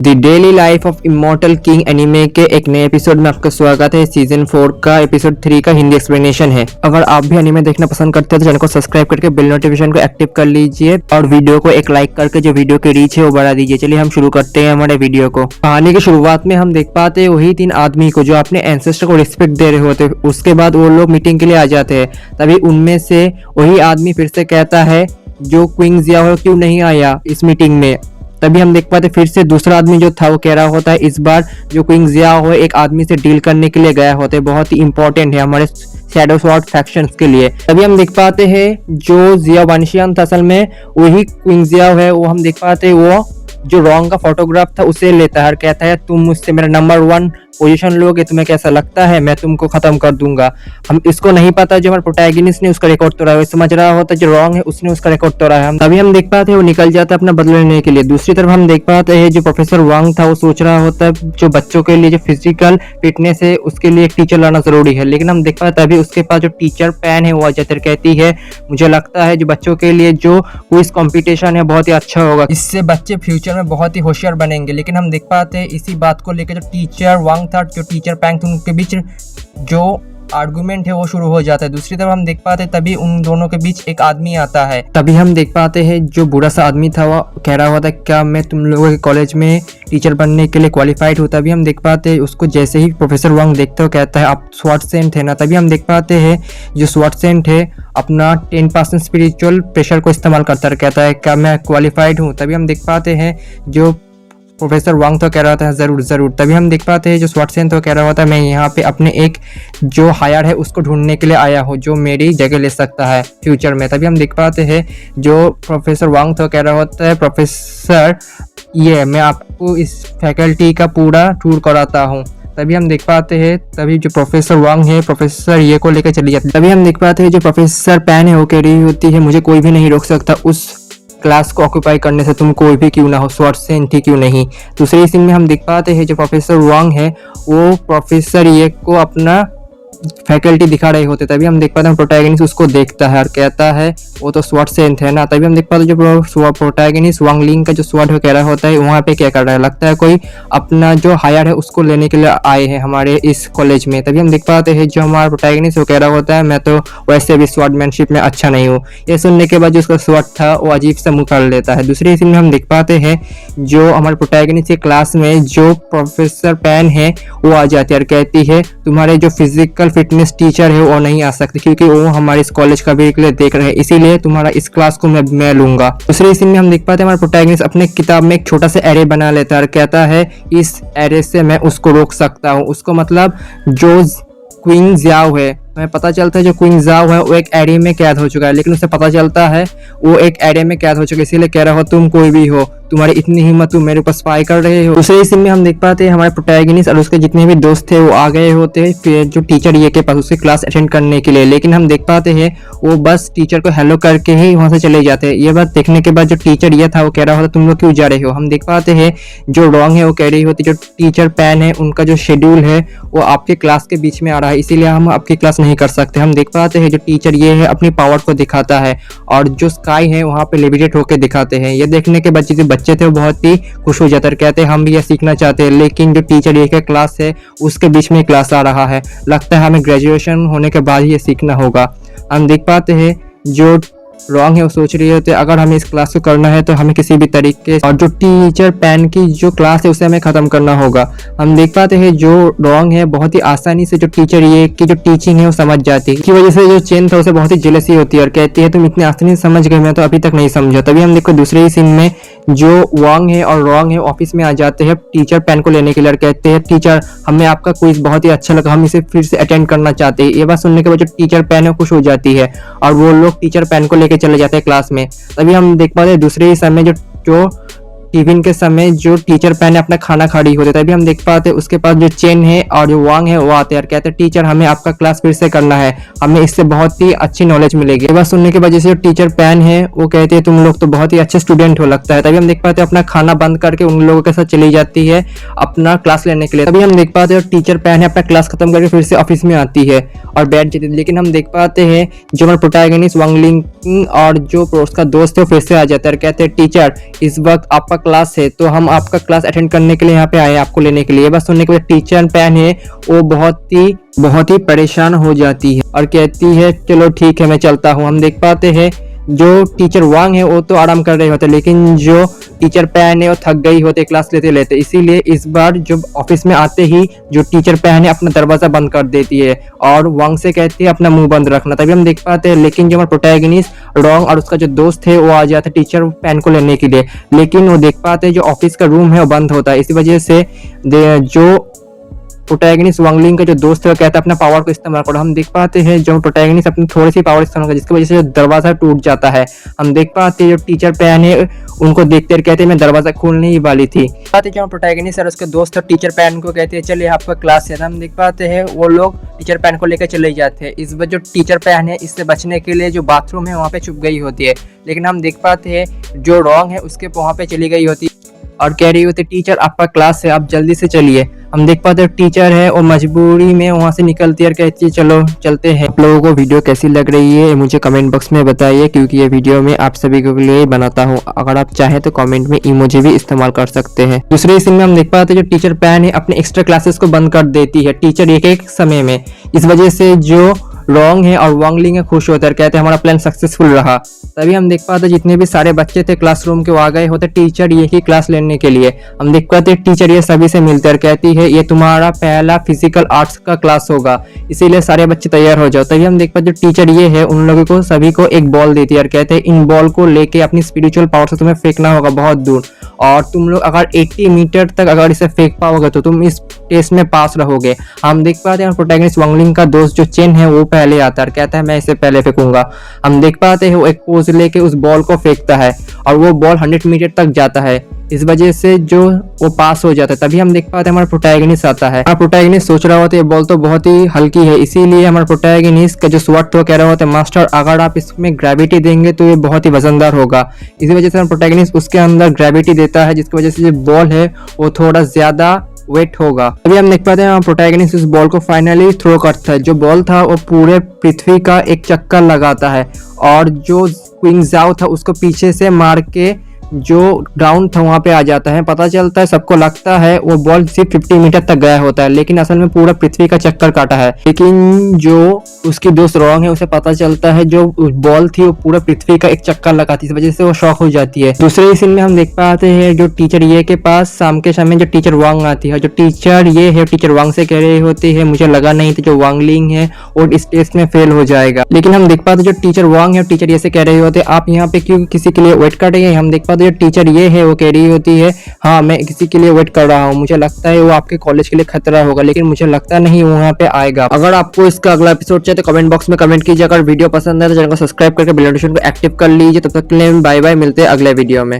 The daily life of immortal king anime के एक नए एपिसोड में आपका स्वागत है। सीजन 4 का एपिसोड 3 का हिंदी एक्सप्लेनेशन है। अगर आप भी एनिमे देखना पसंद करते हैं तो चैनल को सब्सक्राइब करके बेल नोटिफिकेशन को एक्टिव कर लीजिए और वीडियो को एक लाइक करके जो वीडियो की रीच है वो बढ़ा दीजिए। चलिए हम शुरू करते हैं हमारे वीडियो को। कहानी की शुरुआत में हम देख पाते हैं वही 3 आदमी को जो अपने एंसेस्टर को रिस्पेक्ट दे रहे होते। उसके बाद वो लोग मीटिंग के लिए आ जाते हैं। तभी उनमें से वही आदमी फिर से कहता है जो क्वीन जियाओ क्यों नहीं आया इस मीटिंग में। तभी हम देख पाते फिर से दूसरा आदमी जो था वो कह रहा होता है इस बार जो क्वीन जियाओ एक आदमी से डील करने के लिए गया होता है, बहुत ही इंपॉर्टेंट है हमारे शैडो स्वॉर्ड फैक्शंस के लिए। तभी हम देख पाते हैं जो जिया वानशियान था असल में वही क्वीन जियाओ है। वो हम देख पाते हैं वो जो रॉन्ग का फोटोग्राफ था उसे लेता है और कहता है तुम मुझसे मेरा नंबर 1 पोजीशन लोगे, तुम्हें कैसा लगता है, मैं तुमको खत्म कर दूंगा। हम इसको नहीं पता जो हमारे प्रोटैगनिस्ट ने उसका रिकॉर्ड तोड़ा है, समझ रहा होता है जो रॉन्ग है उसने उसका रिकॉर्ड तोड़ा है। तभी हम देख पाते हैं वो निकल जाता है अपना बदला लेने के लिए। दूसरी तरफ हम देख पाते हैं जो प्रोफेसर वांग था वो सोच रहा होता है जो बच्चों के लिए जो फिजिकल फिटनेस है उसके लिए एक टीचर लाना जरूरी है। लेकिन हम देख पाते हैं अभी उसके पास जो टीचर पैन है वो आ जाकर कहती है मुझे लगता है जो बच्चों के लिए जो क्विज कंपटीशन है बहुत ही अच्छा होगा, इससे बच्चे फ्यूचर में बहुत ही होशियार बनेंगे। लेकिन हम देख पाते हैं इसी बात को लेकर जो टीचर वांग था जो टीचर पैंग था उनके बीच जो आर्गुमेंट है वो शुरू हो जाता है। दूसरी तरफ हम देख पाते हैं तभी उन दोनों के बीच एक आदमी आता है। तभी हम देख पाते हैं जो बुरा सा आदमी था वो कह रहा होता है क्या मैं तुम लोगों के कॉलेज में टीचर बनने के लिए क्वालिफाइड हूँ। तभी हम देख पाते हैं उसको जैसे ही प्रोफेसर वांग देखते हो कहता है आप स्वॉर्ड सेंट है ना। तभी हम देख पाते हैं जो स्वॉर्ड सेंट है अपना 10% स्पिरिचुअल प्रेशर को इस्तेमाल करता है, कहता है क्या मैं क्वालिफाइड हूँ। तभी हम देख पाते हैं जो प्रोफेसर वांग तो कह रहा होता है जरूर जरूर। तभी हम देख पाते हैं जो स्वॉर्डसेन तो कह रहा होता है मैं यहाँ पे अपने एक जो हायर है उसको ढूंढने के लिए आया हूँ जो मेरी जगह ले सकता है फ्यूचर में। तभी हम देख पाते हैं जो प्रोफेसर वांग तो कह रहा होता है प्रोफेसर ये मैं आपको इस फैकल्टी का पूरा टूर कराता हूँ। तभी हम देख पाते हैं तभी जो प्रोफेसर वांग है प्रोफेसर ये को लेकर चली जाती है। तभी हम देख पाते हैं जो प्रोफेसर पैन है वो कह रही होती है मुझे कोई भी नहीं रोक सकता उस क्लास को ऑक्यूपाई करने से, तुम कोई भी क्यों ना हो, स्वॉर्ड सेंट ही क्यों नहीं। दूसरे सीन में हम देख पाते हैं जो प्रोफेसर वांग है वो प्रोफेसर ये को अपना फैकल्टी दिखा रहे होते। तभी हम देख पाते हैं प्रोटैगनिस्ट उसको देखता है और कहता है वो तो स्वॉर्ड सेंट है ना। तभी हम देख पाते हैं जो प्रोटैगनिस्ट वांग लिंग का जो स्वॉर्ड कह रहा होता है वहाँ पे क्या कर रहा है, लगता है कोई अपना जो हायर है उसको लेने के लिए आए हैं हमारे इस कॉलेज में। तभी हम देख पाते हैं जो हमारा प्रोटैगनिस्ट वो कह रहा होता है मैं तो वैसे भी स्वॉर्डमैनशिप में अच्छा नहीं हूँ। ये सुनने के बाद जो उसका स्वॉर्ड था वो अजीब सा मुँह कर लेता है। दूसरी सीन में हम देख पाते हैं जो हमारे प्रोटैगनिस्ट के क्लास में जो प्रोफेसर पैन है वो आ जाती है और कहती है तुम्हारे जो फिजिकल फिटनेस टीचर है वो नहीं आ सकते क्योंकि वो हमारे इस कॉलेज का भी देख रहे हैं, इसीलिए तुम्हारा इस क्लास को मैं लूंगा। दूसरे सीन में हम देख पाते हैं हमारा प्रोटैगनिस्ट अपने किताब में एक छोटा सा एरे बना लेता है और कहता है इस एरे से मैं उसको रोक सकता हूँ। उसको मतलब जो क्वीन जियाओ है हमें पता चलता है जो क्वीन जियाओ है वो एक एरे में कैद हो चुका है, लेकिन उसे पता चलता है वो एक एरे में कैद हो चुका है, इसीलिए कह रहा हो तुम कोई भी हो, तुम्हारी इतनी हिम्मत तुम मेरे ऊपर स्पाई कर रहे हो। दूसरे सीन में हम देख पाते हैं हमारे प्रोटैगनिस्ट और उसके जितने भी दोस्त थे वो आ गए होते हैं फिर जो टीचर ये के पास उसकी क्लास अटेंड करने के लिए। लेकिन हम देख पाते हैं वो बस टीचर को हेलो करके ही वहां से चले जाते हैं। ये बात देखने के बाद जो टीचर ये था वो कह रहा होता तुम लोग क्यों जा रहे हो। हम देख पाते हैं जो रॉन्ग है वो कह रही होती जो टीचर पैन है उनका जो शेड्यूल है वो आपके क्लास के बीच में आ रहा है, इसीलिए हम आपकी क्लास नहीं कर सकते। हम देख पाते हैं जो टीचर ये है अपनी पावर को दिखाता है और जो स्काई है वहाँ पे लेविटेट होकर दिखाते हैं। ये देखने के बाद जो बच्चे थे वो बहुत ही खुश हो जाते हैं, कहते हैं हम भी ये सीखना चाहते हैं। लेकिन जो टीचर ये का क्लास है उसके बीच में क्लास आ रहा है, लगता है हमें ग्रेजुएशन होने के बाद ही ये सीखना होगा। हम देख पाते हैं जो रॉन्ग है वो सोच रही होती है अगर हमें इस क्लास को करना है तो हमें किसी भी तरीके और जो टीचर पैन की जो क्लास है उसे हमें खत्म करना होगा। हम देख पाते हैं जो रॉन्ग है बहुत ही आसानी से जो टीचर ये की जो टीचिंग है वो समझ जाती है, इसकी वजह से जो चेन था उसे बहुत ही जेलसी होती है और कहती है तुम इतनी आसानी से समझ गए, मैं तो अभी तक नहीं समझा। तभी हम देखो दूसरे ही सीन में जो वांग है और रॉन्ग है ऑफिस में आ जाते हैं टीचर पैन को लेने के लिए और कहते हैं टीचर हमें आपका क्विज बहुत ही अच्छा लगा, हम इसे फिर से अटेंड करना चाहते हैं। ये बात सुनने के बाद जो टीचर पैन है खुश हो जाती है और वो लोग टीचर पैन को लेकर चले जाते हैं क्लास में। तभी हम देख पाते हैं दूसरे ही समय जो टिफिन के समय जो टीचर पैन अपना खाना खा रही होती है। तभी हम देख पाते हैं उसके पास जो चेन है और जो वांग है वो आते हैं और कहते हैं टीचर हमें आपका क्लास फिर से करना है, हमें इससे बहुत ही अच्छी नॉलेज मिलेगी। ये बात सुनने के बाद जैसे जो टीचर पैन है वो कहते हैं तुम लोग तो बहुत ही अच्छे स्टूडेंट हो लगता है। तभी हम देख पाते हैं अपना खाना बंद करके उन लोगों के साथ चली जाती है अपना क्लास लेने के लिए। तभी हम देख पाते हैं टीचर पैन है अपना क्लास खत्म करके फिर से ऑफिस में आती है और बैठ जाती है। लेकिन हम देख पाते हैं जो हमारे प्रोटैगनिस्ट वांग लिंग और जो उसका दोस्त है फिर से आ जाता है और कहते हैं टीचर इस वक्त आपका क्लास है, तो हम आपका क्लास अटेंड करने के लिए यहाँ पे आए हैं आपको लेने के लिए। बस सुनने के बाद टीचर पैन है वो बहुत ही परेशान हो जाती है और कहती है चलो ठीक है मैं चलता हूँ। हम देख पाते हैं जो टीचर वांग है वो तो आराम कर रहे होते, लेकिन जो टीचर पैन है वो थक गई होते क्लास लेते लेते। इसीलिए इस बार जब ऑफिस में आते ही जो टीचर पैन है अपना दरवाजा बंद कर देती है और वांग से कहती है अपना मुंह बंद रखना। तभी हम देख पाते हैं लेकिन जो हमारा प्रोटैगनिस्ट रॉन्ग और उसका जो दोस्त है वो आ जाता है टीचर पैन को लेने के लिए, लेकिन वो देख पाते हैं जो ऑफिस का रूम है वो बंद होता है। इसी वजह से जो प्रोटैगनिस्ट वांगलिंग का जो दोस्त है वो कहता है अपना पावर को इस्तेमाल करो। हम देख पाते हैं जो प्रोटैगनिस्ट अपनी थोड़ी सी पावर इस्तेमाल करता है जिसकी वजह से जो दरवाजा टूट जाता है। हम देख पाते हैं जो टीचर पैन है उनको देखते हुए कहते हैं मैं दरवाजा खोलने ही वाली थी। पाते जो प्रोटैगनिस्ट और उसके दोस्त और टीचर पैन को कहते हैं चलिए आपका क्लास है। हम देख पाते हैं वो लोग टीचर पैन को लेकर चले जाते हैं। इस वजह जो टीचर पैन है इससे बचने के लिए जो बाथरूम है वहाँ पे छुप गई होती है, लेकिन हम देख पाते हैं जो रॉन्ग है उसके वहाँ पे चली गई होती और कह रही होती टीचर आपका क्लास है आप जल्दी से चलिए। हम देख पाते हैं टीचर है और मजबूरी में वहां से निकलती है और कहती है चलो चलते हैं। आप लोगों को वीडियो कैसी लग रही है मुझे कमेंट बॉक्स में बताइए, क्योंकि ये वीडियो मैं आप सभी के लिए बनाता हूँ। अगर आप चाहें तो कमेंट में इमोजी भी इस्तेमाल कर सकते हैं। दूसरे सीन में हम देख पाते हैं जो टीचर पैन है अपने एक्स्ट्रा क्लासेस को बंद कर देती है टीचर एक समय में। इस वजह से जो रॉन्ग है और वांगलिंग है खुश होते हैं, कहते हैं हमारा प्लान सक्सेसफुल रहा। तभी हम देख पाते जितने भी सारे बच्चे थे क्लासरूम के वो आ गए होते टीचर ये ही क्लास लेने के लिए। हम देख पाते टीचर ये सभी से मिलते और कहती है ये तुम्हारा पहला फिजिकल आर्ट्स का क्लास होगा, इसीलिए सारे बच्चे तैयार हो जाओ। तभी हम देख पाते टीचर ये है उन लोगों को सभी को एक बॉल देती है और कहते हैं इन बॉल को लेके अपनी स्पिरिचुअल पावर से तुम्हें फेंकना होगा बहुत दूर, और तुम लोग अगर 80 मीटर तक अगर इसे फेंक पाओगे तो तुम इस टेस्ट में पास रहोगे। हम देख पाते हैं प्रोटैगनिस्ट वांगलिंग का दोस्त जो चेन है वो पहले आता है, कहता है मैं इसे पहले फेंकूंगा। हम देख पाते हैं वो एक पोज लेके उस बॉल को फेंकता है और वो बॉल 100 मीटर तक जाता है, इस वजह से जो वो पास हो जाता है। तभी हम देख पाते हैं हमारा प्रोटैगनिस्ट आता है। हमारा प्रोटैगनिस्ट सोच रहा होता है ये बॉल तो बहुत ही हल्की है, इसीलिए हमारा प्रोटैगनिस्ट का जो स्वॉर्ड वो कह रहा होता है मास्टर अगर आप इसमें ग्रेविटी देंगे तो ये बहुत ही वजनदार होगा। इसी वजह से हमारा प्रोटैगनिस्ट उसके अंदर ग्रेविटी देता है जिसकी वजह से जो बॉल है वो थोड़ा ज्यादा वेट होगा। अभी हम देख पाते हैं प्रोटैगनिस्ट उस बॉल को फाइनली थ्रो करता है। जो बॉल था वो पूरे पृथ्वी का एक चक्कर लगाता है और जो क्विंग जाओ था उसको पीछे से मार के जो ग्राउंड था वहां पे आ जाता है। पता चलता है सबको लगता है वो बॉल सिर्फ 50 मीटर तक गया होता है, लेकिन असल में पूरा पृथ्वी का चक्कर काटा है। लेकिन जो उसकी दोस्त रॉन्ग है उसे पता चलता है जो बॉल थी वो पूरा पृथ्वी का एक चक्कर लगाती है, इस वजह से वो शॉक हो जाती है। दूसरे सीन में हम देख पाते हैं जो टीचर ये के पास शाम के समय जो टीचर वांग आती है। जो टीचर ये है टीचर वांग से कह रही होती है मुझे लगा नहीं था जो वांगलिंग है और इस टेस्ट में फेल हो जाएगा, लेकिन हम देख पाते जो टीचर वांग है टीचर ये से कह रहे होते आप यहाँ पे क्यों किसी के लिए वेट कर रहे हैं। हम देख पाते जो टीचर ये है वो कह रही होती है हाँ मैं किसी के लिए वेट कर रहा हूँ, मुझे लगता है वो आपके कॉलेज के लिए खतरा होगा, लेकिन मुझे लगता नहीं वो वहाँ पे आएगा। अगर आपको इसका अगला एपिसोड चाहिए तो कमेंट बॉक्स में कमेंट कीजिए। अगर वीडियो पसंद है तो चैनल को सब्सक्राइब करके बेल नोटिफिकेशन को एक्टिव कर लीजिए। तब तक के लिए बाय बाय, मिलते हैं अगले वीडियो में।